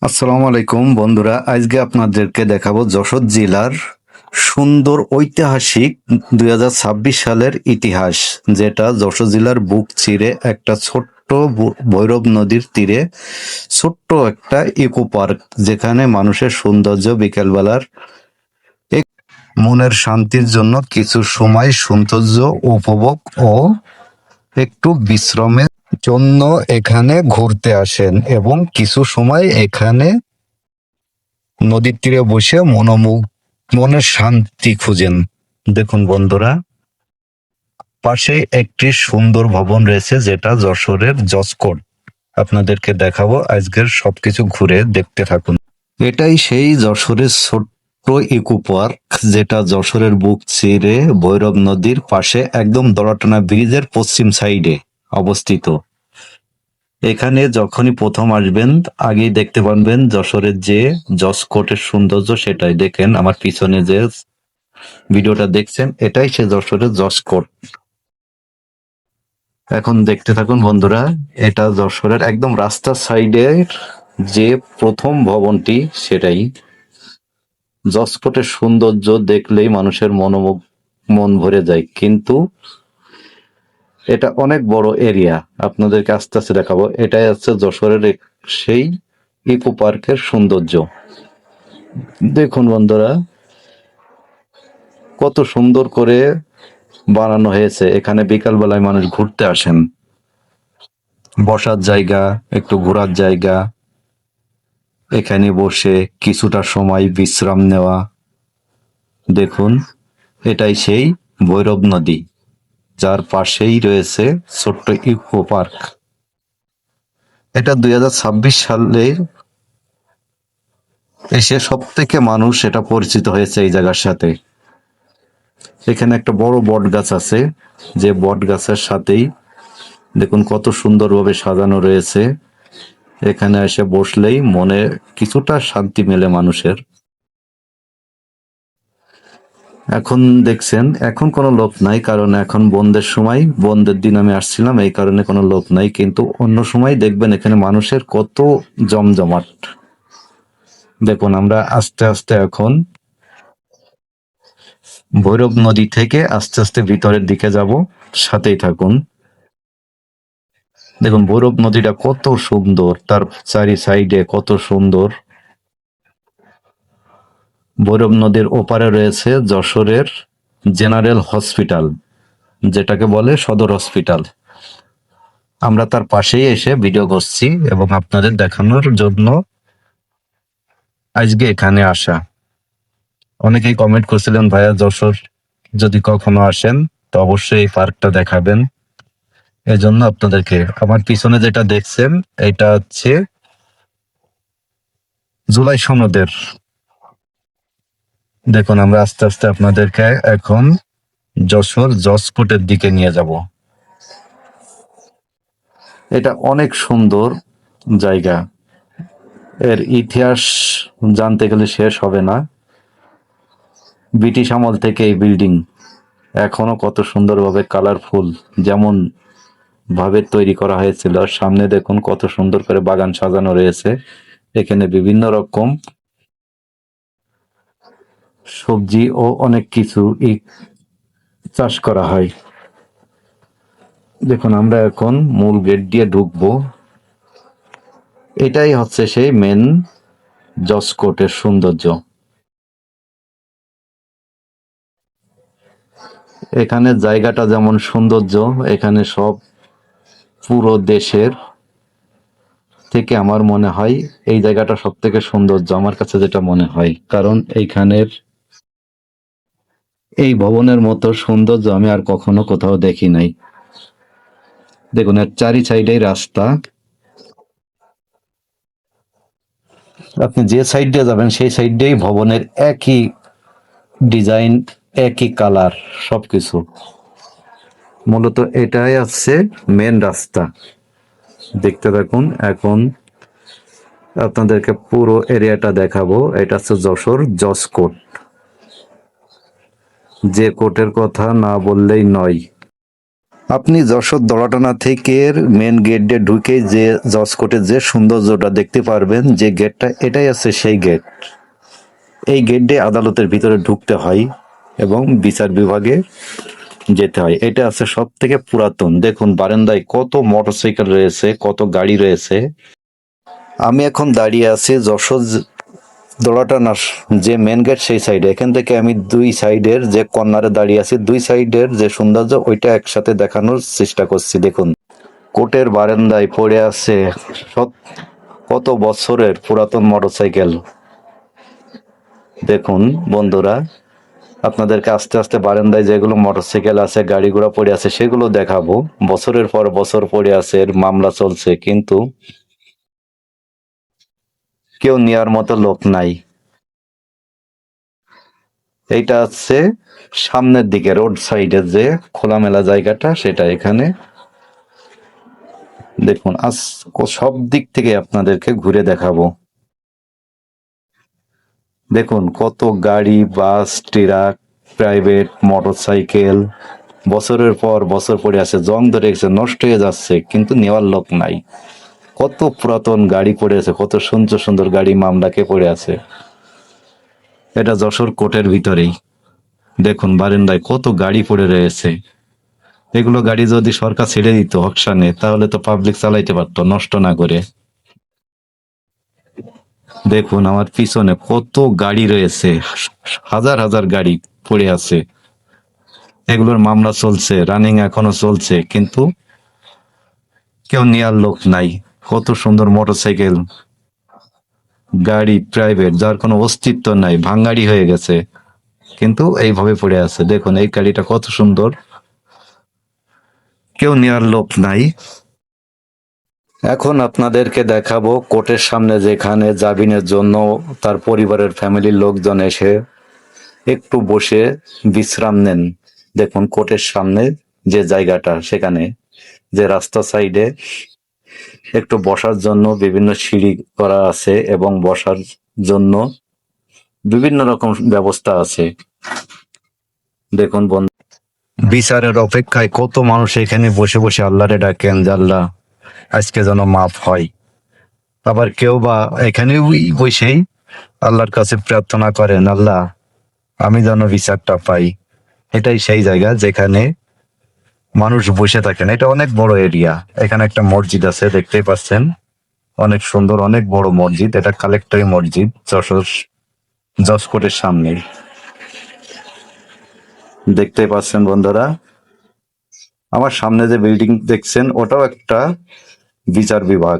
আসসালামু আলাইকুম বন্ধুরা, আজকে আপনাদেরকে দেখাবো যশোর জেলার সুন্দর ঐতিহাসিক 2026 সালের ইতিহাস, যেটা যশোর জেলার বুক চিরে একটা ছোট্ট ভৈরব নদীর তীরে ছোট্ট একটা ইকো পার্ক, যেখানে মানুষের সৌন্দর্য বিকেলবেলার এক মনের শান্তির জন্য কিছু সময় সৌন্দর্য উপভোগ ও একটু বিশ্রামের জন্য এখানে ঘুরতে আসেন এবং কিছু সময় এখানে নদীর তীরে বসে মনের শান্তি খুঁজেন। দেখুন বন্ধুরা, পাশে একটি সুন্দর ভবন রয়েছে, যেটা যশোরের জসকোট। আপনাদেরকে দেখাবো, আজকের সবকিছু ঘুরে দেখতে থাকুন। এটাই সেই যশোরের ছোট্ট ইকো পার্ক, যেটা যশোরের বুক চিরে ভৈরব নদীর পাশে একদম দড়াটানা ব্রিজের পশ্চিম সাইডে অবস্থিত। এখানে যখনই প্রথম আসবেন, আগেই দেখতে পারবেন যশোরের যে জসকোটের সৌন্দর্য, সেটাই দেখেন। আমার পিছনে যে ভিডিওটা দেখছেন, এটাই সে যশোরের জসকোট। এখন দেখতে থাকুন বন্ধুরা, এটা যশোরের একদম রাস্তার সাইডের যে প্রথম ভবনটি, সেটাই। জসকোটের সৌন্দর্য দেখলেই মানুষের মন ভরে যায়, কিন্তু এটা অনেক বড় এরিয়া। আপনাদেরকে আস্তে আস্তে দেখাবো। এটাই হচ্ছে যশোরের সেই ইকো পার্কের সৌন্দর্য। দেখুন বন্ধুরা, কত সুন্দর করে বানানো হয়েছে। এখানে বিকাল বেলায় মানুষ ঘুরতে আসেন, বসার জায়গা, একটু ঘোরার জায়গা, এখানে বসে কিছুটা সময় বিশ্রাম নেওয়া। দেখুন, এটাই সেই ভৈরব নদী, যার পাশেই রয়েছে ছোট্ট ইকো পার্ক। এটা 2026 সালে এসে সব থেকে মানুষ এটা পরিচিত হয়েছে এই জায়গার সাথে। এখানে একটা বড় বট গাছ আছে, যে বট গাছের সাথেই দেখুন কত সুন্দরভাবে সাজানো রয়েছে। এখানে এসে বসলেই মনে কিছুটা শান্তি মেলে মানুষের। এখন দেখছেন, এখন কোনো লোক নাই, কারণ এখন বন্ধের সময়, বন্ধের দিন আমি আসছিলাম, এই কারণে কোনো লোক নাই। কিন্তু অন্য সময় দেখবেন এখানে মানুষের কত জমজমাট। দেখুন, আমরা আস্তে আস্তে এখন ভৈরব নদী থেকে আস্তে আস্তে ভিতরের দিকে যাব, সাথেই থাকুন। দেখুন ভৈরব নদীটা কত সুন্দর, তার চারি সাইডে কত সুন্দর। ভৈরব নদীর ওপারে রয়েছে যশোরের জেনারেল হসপিটাল, যেটাকে বলে সদর হসপিটাল। আমরা তার পাশেই এসে ভিডিও করছি এবং আপনাদের দেখানোর জন্য আজকে এখানে আসা। অনেকেই কমেন্ট করছিলেন, ভাইয়া যশোর যদি কখনো আসেন তো অবশ্যই এই পার্কটা দেখাবেন। এজন্য আপনাদেরকে, আমার পিছনে যেটা দেখছেন, এটা হচ্ছে জুলাই সনদের। দেখুন, আমরা আস্তে আস্তে আপনাদেরকে এখন যশোর জসকোটের দিকে নিয়ে যাব। এটা অনেক সুন্দর জায়গা। এর ইতিহাস জানতে গেলে শেষ হবে না। ব্রিটিশ আমল থেকে এই বিল্ডিং এখনো কত সুন্দরভাবে কালারফুল, যেমন ভাবে তৈরি করা হয়েছিল। সামনে দেখুন কত সুন্দর করে বাগান সাজানো রয়েছে। এখানে বিভিন্ন রকম সবজি ও অনেক কিছু চাষ করা হয়। দেখুন, আমরা এখন মূল গেট দিয়ে ঢুকবো। এটাই হচ্ছে সেই মেন জসকোটের সৌন্দর্য। এখানে জায়গাটা যেমন সৌন্দর্য, এখানে সব পুরো দেশের থেকে আমার মনে হয় এই জায়গাটা সব থেকে সৌন্দর্য, আমার কাছে যেটা মনে হয়। কারণ এইখানের এই ভবনের মতো সৌন্দর্য আমি আর কখনো কোথাও দেখি নাই। দেখুন, এর চারি সাইডেই রাস্তা। আপনি যে সাইড দিয়ে যাবেন সেই সাইড দিয়েই ভবনের একই ডিজাইন, একই কালার, সবকিছু। মূলত এটাই আছে মেন রাস্তা। দেখতে থাকুন, এখন আপনাদেরকে পুরো এরিয়াটা দেখাবো। এটা হচ্ছে যশোর জসকোট, যে কোটের কথা না বললেই নয়। আপনি যশোর দোলাটানা থেকে মেন গেট দিয়ে ঢুকে যে জজকোর্টের যে সৌন্দর্যটা দেখতে পারবেন, যে গেটটা, এটাই আছে সেই গেট। এই গেট দিয়ে আদালতের ভিতরে ঢুকতে হয় এবং বিচার বিভাগে যেতে হয়। এটা আছে সব থেকে পুরাতন। দেখুন বারান্দায় কত মোটরসাইকেল রয়েছে, কত গাড়ি রয়েছে। আমি এখন দাঁড়িয়ে আছি যশোর দোলাটানার যে মেন গেট সেই সাইডে। এখান থেকে আমি দুই সাইডের যে কর্নারে দাঁড়িয়ে আছি, দুই সাইডের যে সৌন্দর্য ওইটা একসাথে দেখানোর চেষ্টা করছি। দেখুন কোর্টের বারান্দায় পড়ে আছে কত বছরের পুরাতন মোটরসাইকেল। দেখুন বন্ধুরা, আপনাদেরকে আস্তে আস্তে বারান্দায় যেগুলো মোটরসাইকেল আছে, গাড়ি ঘোড়া পড়ে আছে, সেগুলো দেখাবো। বছরের পর বছর পড়ে আছে, এর মামলা চলছে, কিন্তু কেউ নেওয়ার মতো লোক নাই। এইটা হচ্ছে সামনের দিকে রোড সাইডের যে খোলামেলা জায়গাটা, সেটা। এখানে দেখুন আজ সব দিক থেকে আপনাদেরকে ঘুরে দেখাবো। দেখুন কত গাড়ি, বাস, ট্রাক, প্রাইভেট মোটরসাইকেল বছরের পর বছর পড়ে আছে, জং ধরে গেছে, নষ্ট হয়ে যাচ্ছে, কিন্তু নেওয়ার লোক নাই। কত পুরাতন গাড়ি পড়ে আছে, কত সুন্দর সুন্দর গাড়ি মামলাকে পড়ে আছে। এটা যশোর কোর্টের ভিতরেই। দেখুন বারান্দায় কত গাড়ি পড়ে রয়েছে। এগুলো গাড়ি যদি সরকার ছেড়ে দিত অকশনে, তাহলে তো পাবলিক চালাইতে পারতো নষ্ট না করে। দেখুন আমার পিছনে কত গাড়ি রয়েছে, হাজার হাজার গাড়ি পড়ে আছে। এগুলোর মামলা চলছে, রানিং এখনো চলছে, কিন্তু কেউ নেওয়ার লোক নাই। কত সুন্দর মোটরসাইকেল, গাড়ি, প্রাইভেট, যার কোনো অস্তিত্ব নাই, ভাঙাড়ি হয়ে গেছে, কিন্তু এইভাবে পড়ে আছে। দেখুন এই গাড়িটা কত সুন্দর, কেউ নেওয়ার লোক নাই। এখন আপনাদেরকে দেখাবো কোর্টের সামনে, যেখানে জামিনের জন্য তার পরিবারের ফ্যামিলির লোকজন এসে একটু বসে বিশ্রাম নেন। দেখুন কোর্টের সামনে যে জায়গাটা, সেখানে যে রাস্তা সাইডে একটু বসার জন্য বিভিন্ন সিঁড়ি করা আছে এবং বসার জন্য বিভিন্ন রকম ব্যবস্থা আছে। দেখুন বন্ধু, বিচারের অপেক্ষায় কত মানুষ এখানে বসে বসে আল্লাহরে ডাকেন যে আল্লাহ আজকে যেন মাফ হয়। আবার কেউ বা এখানে বসেই আল্লাহর কাছে প্রার্থনা করেন, আল্লাহ আমি যেন বিচারটা পাই। এটাই সেই জায়গা যেখানে মানুষ বসে থাকেন। এটা অনেক বড় এরিয়া। এখানে একটা মসজিদ আছে, দেখতেই পাচ্ছেন, অনেক সুন্দর, অনেক বড় মসজিদ। এটা কালেক্টরি মসজিদ, যশোর জজকোর্টের সামনে। দেখতেই পাচ্ছেন বন্ধুরা, আমার সামনে যে বিল্ডিং দেখছেন ওটাও একটা বিচার বিভাগ।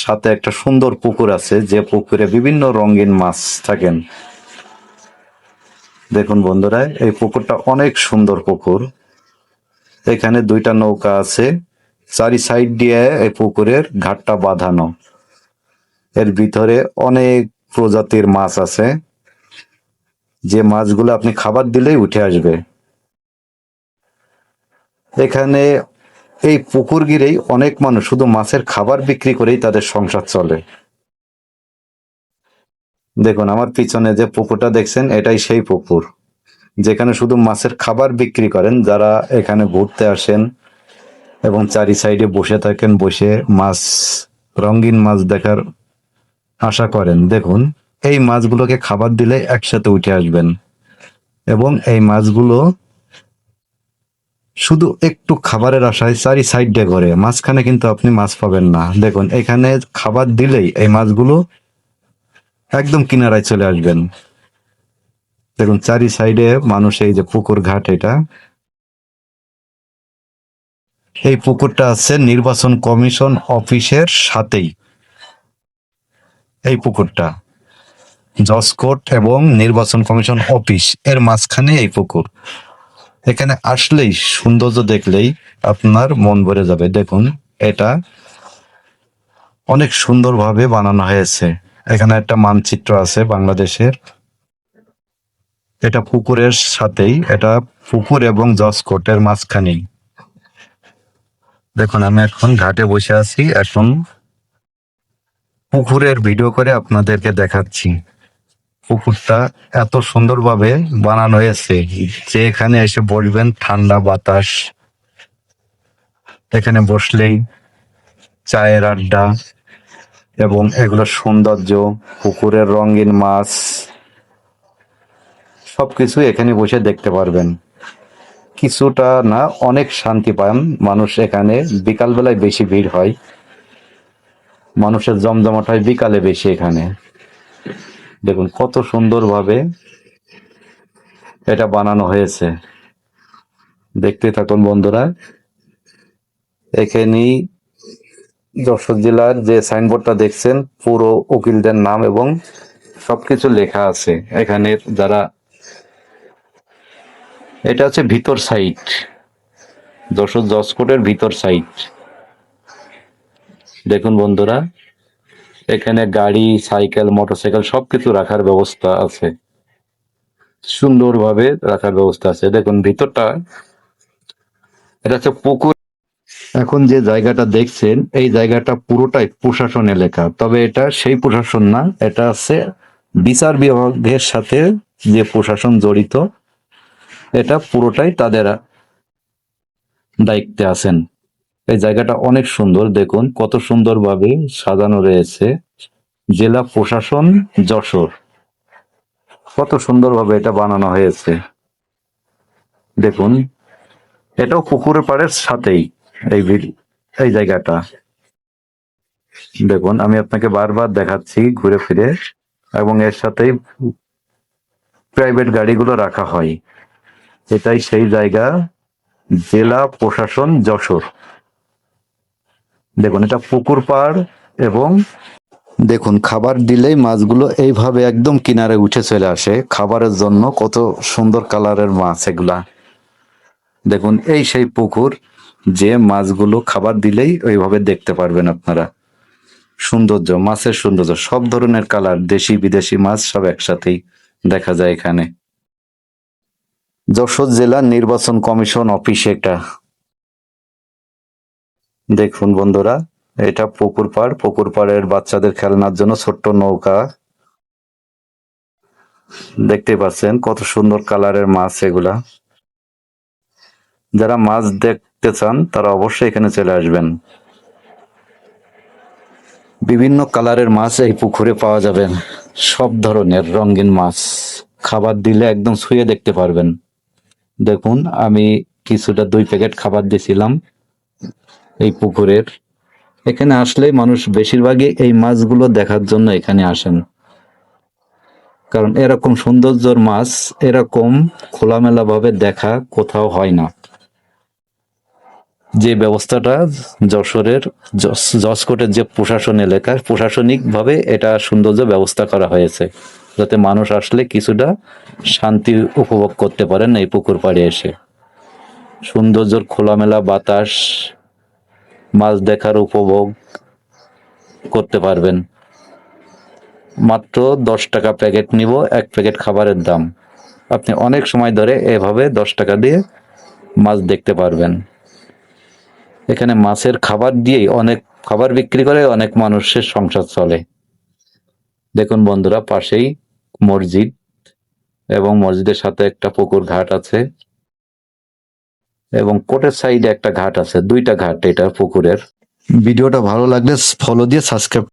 সাথে একটা সুন্দর পুকুর আছে, যে পুকুরে বিভিন্ন রঙিন মাছ থাকেন। দেখুন বন্ধুরা, এই পুকুরটা অনেক সুন্দর পুকুর। এখানে দুইটা নৌকা আছে, চারি সাইড দিয়ে এই পুকুরের ঘাটটা বাঁধানো। এর ভিতরে অনেক প্রজাতির মাছ আছে, যে মাছগুলো আপনি খাবার দিলেই উঠে আসবে। এখানে এই পুকুর ঘিরেই অনেক মানুষ শুধু মাছের খাবার বিক্রি করেই তাদের সংসার চলে। দেখুন আমার পিছনে যে পুকুরটা দেখছেন, এটাই সেই পুকুর যেখানে শুধু মাছের খাবার বিক্রি করেন যারা এখানে ঘুরতে আসেন এবং চারি সাইডে বসে থাকেন, বসে মাছ, রঙিন মাছ দেখার আশা করেন। দেখুন এই মাছগুলোকে খাবার দিলে একসাথে উঠে আসবেন, এবং এই মাছগুলো শুধু একটু খাবারের আশায় চারি সাইড দিয়ে ঘরে, মাঝখানে কিন্তু আপনি মাছ পাবেন না। দেখুন এখানে খাবার দিলেই এই মাছগুলো একদম কিনারায় চলে আসবেন। দেখুন চারি সাইডে মানুষ, এই যে পুকুর ঘাট, এটা, এই পুকুরটা আছে নির্বাচন কমিশন অফিসের সাথেই। এই পুকুরটা জজ কোর্ট এবং নির্বাচন কমিশন অফিস এর মাঝখানে এই পুকুর। এখানে আসলেই, সৌন্দর্য দেখলেই আপনার মন ভরে যাবে। দেখুন এটা অনেক সুন্দরভাবে বানানো হয়েছে। এখানে একটা মানচিত্র আছে বাংলাদেশের। এটা পুকুরের সাথেই, এটা পুকুর এবং জজ কোর্টের মাঝখানেই। দেখুন আমি এখন ঘাটে বসে আছি, এখন পুকুরের ভিডিও করে আপনাদেরকে দেখাচ্ছি। পুকুরটা এত সুন্দরভাবে বানানো হয়েছে যে এখানে এসে বসবেন, ঠান্ডা বাতাস, এখানে বসলেই চায়ের আড্ডা এবং এগুলোর সৌন্দর্য, পুকুরের রঙিন মাছ সবকিছু এখানে বসে দেখতে পারবেন। কিছুটা না, অনেক শান্তি পান মানুষ এখানে। বিকাল বেলায় বেশি ভিড় হয়, মানুষের জমজমাট হয় বিকালে বেশি এখানে। দেখুন কত সুন্দরভাবে এটা বানানো হয়েছে, দেখতে থাকুন বন্ধুরা। এখানেই যশোর জেলার যে সাইনবোর্ডটা দেখছেন, পুরো উকিলদের নাম এবং সবকিছু লেখা আছে এখানে। যারা, এটা হচ্ছে ভিতর সাইড, যশোর জজ কোর্টের ভিতর সাইড। দেখুন বন্ধুরা, এখানে গাড়ি, সাইকেল, মোটরসাইকেল সবকিছু রাখার ব্যবস্থা আছে, সুন্দরভাবে রাখার ব্যবস্থা আছে। দেখুন ভিতরটা, এটা হচ্ছে পুকুর। এখন যে জায়গাটা দেখছেন, এই জায়গাটা পুরোটাই প্রশাসন এলাকা, তবে এটা সেই প্রশাসন না, এটা আছে বিচার বিভাগের সাথে যে প্রশাসন জড়িত, এটা পুরোটাই তাদের দায়িত্বে আছেন। এই জায়গাটা অনেক সুন্দর, দেখুন কত সুন্দরভাবে সাজানো রয়েছে। জেলা প্রশাসন যশোর, কত সুন্দরভাবে এটা বানানো হয়েছে। দেখুন এটাও পুকুরের পাড়ের সাথেই এই এই জায়গাটা। দেখুন আমি আপনাকে বারবার দেখাচ্ছি ঘুরে ফিরে, এবং এর সাথেই প্রাইভেট গাড়িগুলো রাখা হয়। এটাই সেই জায়গা, জেলা প্রশাসন যশোর। দেখুন এটা পুকুর পাড়, এবং দেখুন খাবার দিলেই মাছগুলো এইভাবে একদম কিনারে উঠে চলে আসে খাবারের জন্য। কত সুন্দর কালারের মাছ এগুলা। দেখুন এই সেই পুকুর, যে মাছগুলো খাবার দিলেই ওইভাবে দেখতে পারবেন আপনারা। সৌন্দর্য, মাছের সৌন্দর্য, সব ধরনের কালার, দেশি বিদেশি মাছ সব একসাথেই দেখা যায় এখানে। যশোর জেলা নির্বাচন কমিশন অফিস এটা। দেখুন বন্ধুরা, এটা পুকুর পাড়, পুকুর পাড়ের বাচ্চাদের খেলনার জন্য ছোট্ট নৌকা। দেখতে পাচ্ছেন কত সুন্দর কালারের মাছ এগুলা। যারা মাছ দেখতে চান তারা অবশ্যই এখানে চলে আসবেন। বিভিন্ন কালারের মাছ এই পুকুরে পাওয়া যাবে, সব ধরনের রঙিন মাছ। খাবার দিলে একদম ছুঁয়ে দেখতে পারবেন। দেখুন আমি কিছুটা 2 প্যাকেট খাবার দিয়েছিলাম এই পুকুরের। এখানে আসলেই মানুষ বেশিরভাগই এই মাছগুলো দেখার জন্য এখানে আসেন, কারণ এরকম সৌন্দর্যের মাছ এরকম খোলামেলা ভাবে দেখা কোথাও হয় না। যে ব্যবস্থাটা যশোরের জজ কোর্টের যে প্রশাসন এলাকা, প্রশাসনিক ভাবে এটা সৌন্দর্য ব্যবস্থা করা হয়েছে, যাতে মানুষ আসলে কিছুটা শান্তি উপভোগ করতে পারেন এই পুকুর পাড়ে এসে। সৌন্দর্যের খোলামেলা বাতাস, মাছ দেখার উপভোগ করতে পারবেন। মাত্র 10 টাকা প্যাকেট নিব, 1 প্যাকেট খাবারের দাম। আপনি অনেক সময় ধরে এভাবে 10 টাকা দিয়ে মাছ দেখতে পারবেন। এখানে মাছের খাবার দিয়েই অনেক খাবার বিক্রি করে অনেক মানুষের সংসার চলে। দেখুন বন্ধুরা, পাশেই মসজিদ, এবং মসজিদের সাথে একটা পুকুর ঘাট আছে, এবং কোর্টের সাইডে একটা ঘাট আছে, 2টা ঘাট এটা পুকুরের। ভিডিওটা ভালো লাগলে ফলো দিয়ে সাবস্ক্রাইব